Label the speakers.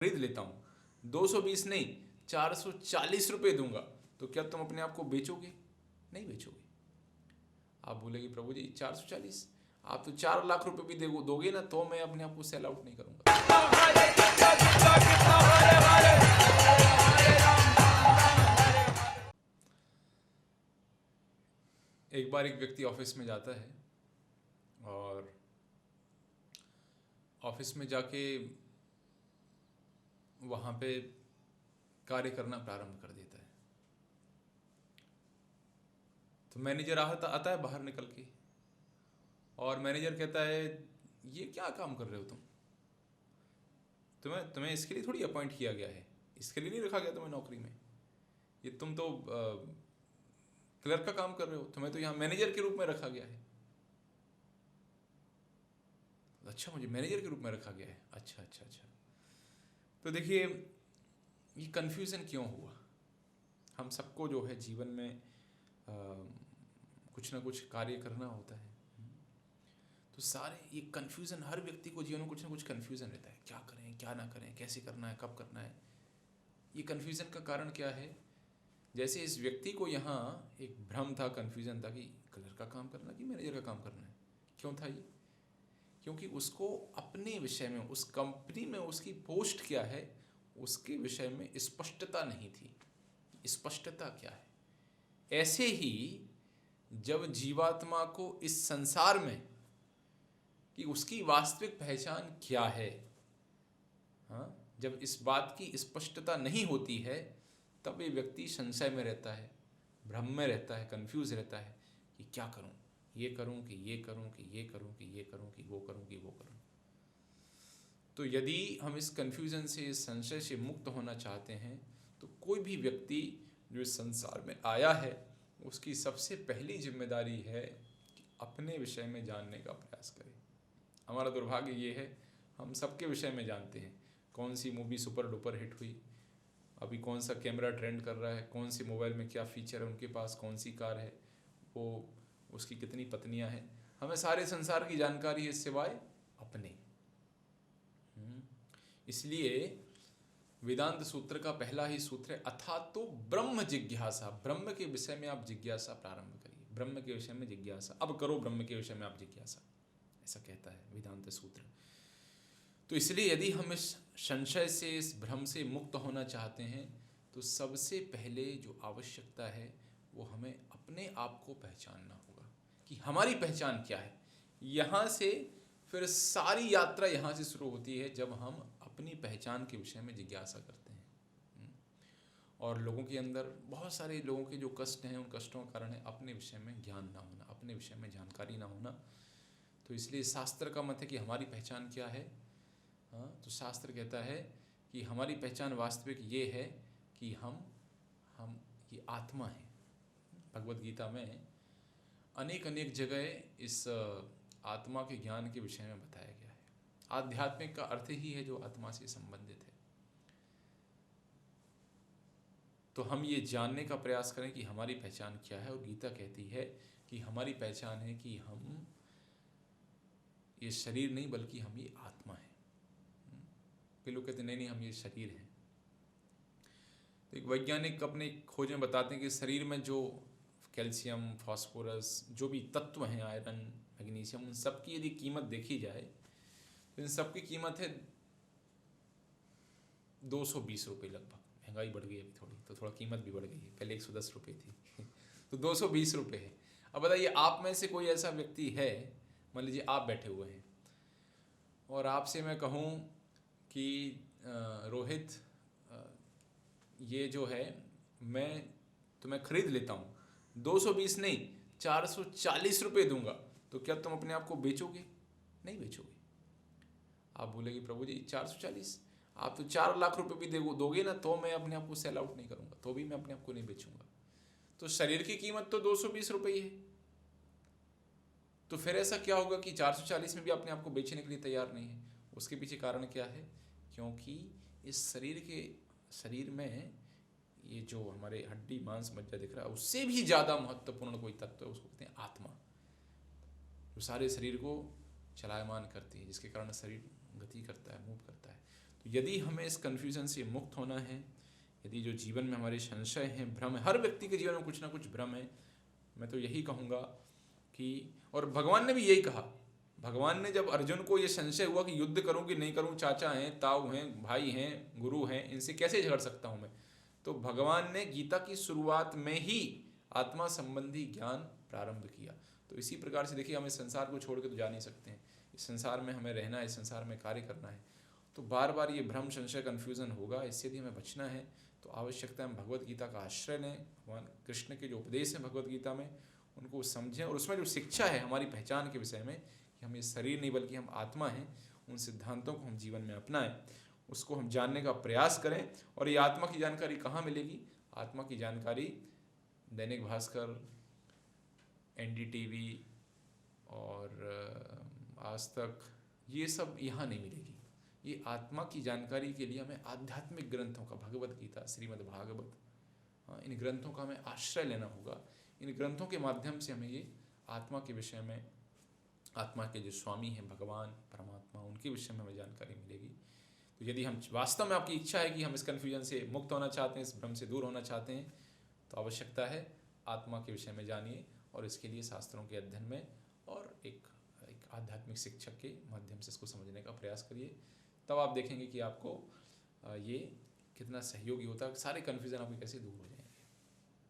Speaker 1: खरीद लेता हूँ, 220 नहीं 440 रुपये दूंगा, तो क्या तुम अपने आप को बेचोगे? नहीं बेचोगे। आप बोलेगे प्रभु जी 440, आप तो 4 लाख रुपए भी दोगे ना, तो मैं अपने आप को सेल आउट नहीं करूंगा। एक बार एक व्यक्ति ऑफिस में जाता है और ऑफिस में जाके वहाँ पे कार्य करना प्रारंभ कर देता है। तो मैनेजर आता है बाहर निकल के, और मैनेजर कहता है ये क्या काम कर रहे हो तुम्हें इसके लिए थोड़ी अपॉइंट किया गया है, इसके लिए नहीं रखा गया तुम्हें नौकरी में, ये तुम तो क्लर्क का काम कर रहे हो, तुम्हें तो यहाँ मैनेजर के रूप में रखा गया है। अच्छा, मुझे मैनेजर के रूप में रखा गया है, अच्छा अच्छा अच्छा। तो देखिए ये कन्फ्यूज़न क्यों हुआ। हम सबको जो है जीवन में कुछ ना कुछ कार्य करना होता है, तो सारे ये कन्फ्यूज़न, हर व्यक्ति को जीवन में कुछ ना कुछ कन्फ्यूज़न रहता है, क्या करें क्या ना करें, कैसे करना है, कब करना है। ये कन्फ्यूज़न का कारण क्या है? जैसे इस व्यक्ति को यहाँ एक भ्रम था, कन्फ्यूज़न था कि क्लर्क का काम करना कि मैनेजर का काम करना है। क्यों था ये? क्योंकि उसको अपने विषय में, उस कंपनी में उसकी पोस्ट क्या है उसके विषय में स्पष्टता नहीं थी। स्पष्टता क्या है? ऐसे ही जब जीवात्मा को इस संसार में कि उसकी वास्तविक पहचान क्या है, हाँ, जब इस बात की स्पष्टता नहीं होती है, तब ये व्यक्ति संशय में रहता है, भ्रम में रहता है, कंफ्यूज रहता है कि क्या करूं, ये करूं कि ये करूं कि ये करूं कि ये करूं कि वो करूं कि वो करूं। तो यदि हम इस कन्फ्यूजन से, इस संशय से मुक्त होना चाहते हैं, तो कोई भी व्यक्ति जो इस संसार में आया है उसकी सबसे पहली जिम्मेदारी है कि अपने विषय में जानने का प्रयास करे। हमारा दुर्भाग्य ये है, हम सबके विषय में जानते हैं, कौन सी मूवी सुपर डुपर हिट हुई, अभी कौन सा कैमरा ट्रेंड कर रहा है, कौन सी मोबाइल में क्या फीचर है उनके पास, कौन सी कार है, वो उसकी कितनी पत्नियां हैं, हमें सारे संसार की जानकारी है सिवाय अपने। इसलिए वेदांत सूत्र का पहला ही सूत्र है अथा तो ब्रह्म जिज्ञासा। ब्रह्म के विषय में आप जिज्ञासा प्रारंभ करिए, ब्रह्म के विषय में जिज्ञासा अब करो, ब्रह्म के विषय में आप जिज्ञासा, ऐसा कहता है वेदांत सूत्र। तो इसलिए यदि हम इस संशय से, इस भ्रम से मुक्त होना चाहते हैं, तो सबसे पहले जो आवश्यकता है वो हमें अपने आप को पहचानना होगा कि हमारी पहचान क्या है। यहाँ से फिर सारी यात्रा यहाँ से शुरू होती है, जब हम अपनी पहचान के विषय में जिज्ञासा करते हैं। और लोगों के अंदर बहुत सारे लोगों के जो कष्ट हैं, उन कष्टों का कारण है अपने विषय में ज्ञान ना होना, अपने विषय में जानकारी ना होना। तो इसलिए शास्त्र का मत है कि हमारी पहचान क्या है। हाँ, तो शास्त्र कहता है कि हमारी पहचान वास्तविक ये है कि हम ये आत्मा है। भगवद गीता में अनेक अनेक जगह इस आत्मा के ज्ञान के विषय में बताया गया है। आध्यात्मिक का अर्थ ही है जो आत्मा से संबंधित है। तो हम ये जानने का प्रयास करें कि हमारी पहचान क्या है। और गीता कहती है कि हमारी पहचान है कि हम ये शरीर नहीं बल्कि हम ये आत्मा है। कई लोग कहते नहीं हम ये शरीर हैं। तो एक वैज्ञानिक अपने खोज में बताते हैं कि शरीर में जो कैल्शियम, फास्फोरस, जो भी तत्व हैं, आयरन, मैग्नीशियम, उन सब की यदि कीमत देखी जाए तो इन सब की कीमत है 220 रुपये लगभग। महंगाई बढ़ गई अभी थोड़ी, तो थोड़ा कीमत भी बढ़ गई है, पहले 110 रुपये थी तो 220 रुपये है। अब बताइए आप में से कोई ऐसा व्यक्ति है, मान लीजिए आप बैठे हुए हैं और आपसे मैं कहूँ कि रोहित, ये जो है मैं तुम्हें खरीद लेता हूँ, 220 नहीं 440 रुपये दूंगा, तो क्या तुम अपने आप को बेचोगे? नहीं बेचोगे। आप बोलेगे प्रभु जी 440, आप तो 4 लाख रुपए भी दोगे ना, तो मैं अपने आप को सेल आउट नहीं करूंगा, तो भी मैं अपने आप को नहीं बेचूंगा। तो शरीर की कीमत तो 220 रुपये ही है। तो फिर ऐसा क्या होगा कि 440 में भी अपने आप को बेचने के लिए तैयार नहीं है? उसके पीछे कारण क्या है? क्योंकि इस शरीर में ये जो हमारे हड्डी मांस मज्जा दिख रहा है, उससे भी ज़्यादा महत्वपूर्ण कोई तत्व है, उसको कहते हैं आत्मा, जो सारे शरीर को चलायमान करती है, जिसके कारण शरीर गति करता है, मूव करता है। तो यदि हमें इस कन्फ्यूज़न से मुक्त होना है, यदि जो जीवन में हमारे संशय हैं, भ्रम है, हर व्यक्ति के जीवन में कुछ ना कुछ भ्रम है, मैं तो यही कहूँगा कि, और भगवान ने भी यही कहा, भगवान ने जब अर्जुन को ये संशय हुआ कि युद्ध करूं कि नहीं करूं, चाचा हैं, ताऊ हैं, भाई हैं, गुरु हैं, इनसे कैसे झगड़ सकता हूं मैं, तो भगवान ने गीता की शुरुआत में ही आत्मा संबंधी ज्ञान प्रारंभ किया। तो इसी प्रकार से देखिए, हम इस संसार को छोड़ के तो जा नहीं सकते हैं, इस संसार में हमें रहना है, इस संसार में कार्य करना है। तो बार बार ये भ्रम, संशय, कन्फ्यूज़न होगा, इससे यदि हमें बचना है तो आवश्यकता है हम भगवत गीता का आश्रय लें, भगवान कृष्ण के जो उपदेश हैं भगवत गीता में उनको समझें, और उसमें जो शिक्षा है हमारी पहचान के विषय में कि हम ये शरीर नहीं बल्कि हम आत्मा हैं, उन सिद्धांतों को हम जीवन में अपनाएं, उसको हम जानने का प्रयास करें। और ये आत्मा की जानकारी कहाँ मिलेगी? आत्मा की जानकारी दैनिक भास्कर, NDTV और आज तक, ये सब यहाँ नहीं मिलेगी। ये आत्मा की जानकारी के लिए हमें आध्यात्मिक ग्रंथों का, भगवत गीता, श्रीमद् भागवत, इन ग्रंथों का हमें आश्रय लेना होगा। इन ग्रंथों के माध्यम से हमें ये आत्मा के विषय में, आत्मा के जो स्वामी हैं भगवान परमात्मा, उनके विषय में हमें जानकारी मिलेगी। तो यदि हम वास्तव में, आपकी इच्छा है कि हम इस कन्फ्यूजन से मुक्त होना चाहते हैं, इस भ्रम से दूर होना चाहते हैं, तो आवश्यकता है आत्मा के विषय में जानिए, और इसके लिए शास्त्रों के अध्ययन में और एक आध्यात्मिक शिक्षक के माध्यम से इसको समझने का प्रयास करिए। तब आप देखेंगे कि आपको ये कितना सहयोगी होता है, सारे कन्फ्यूज़न आपके कैसे दूर हो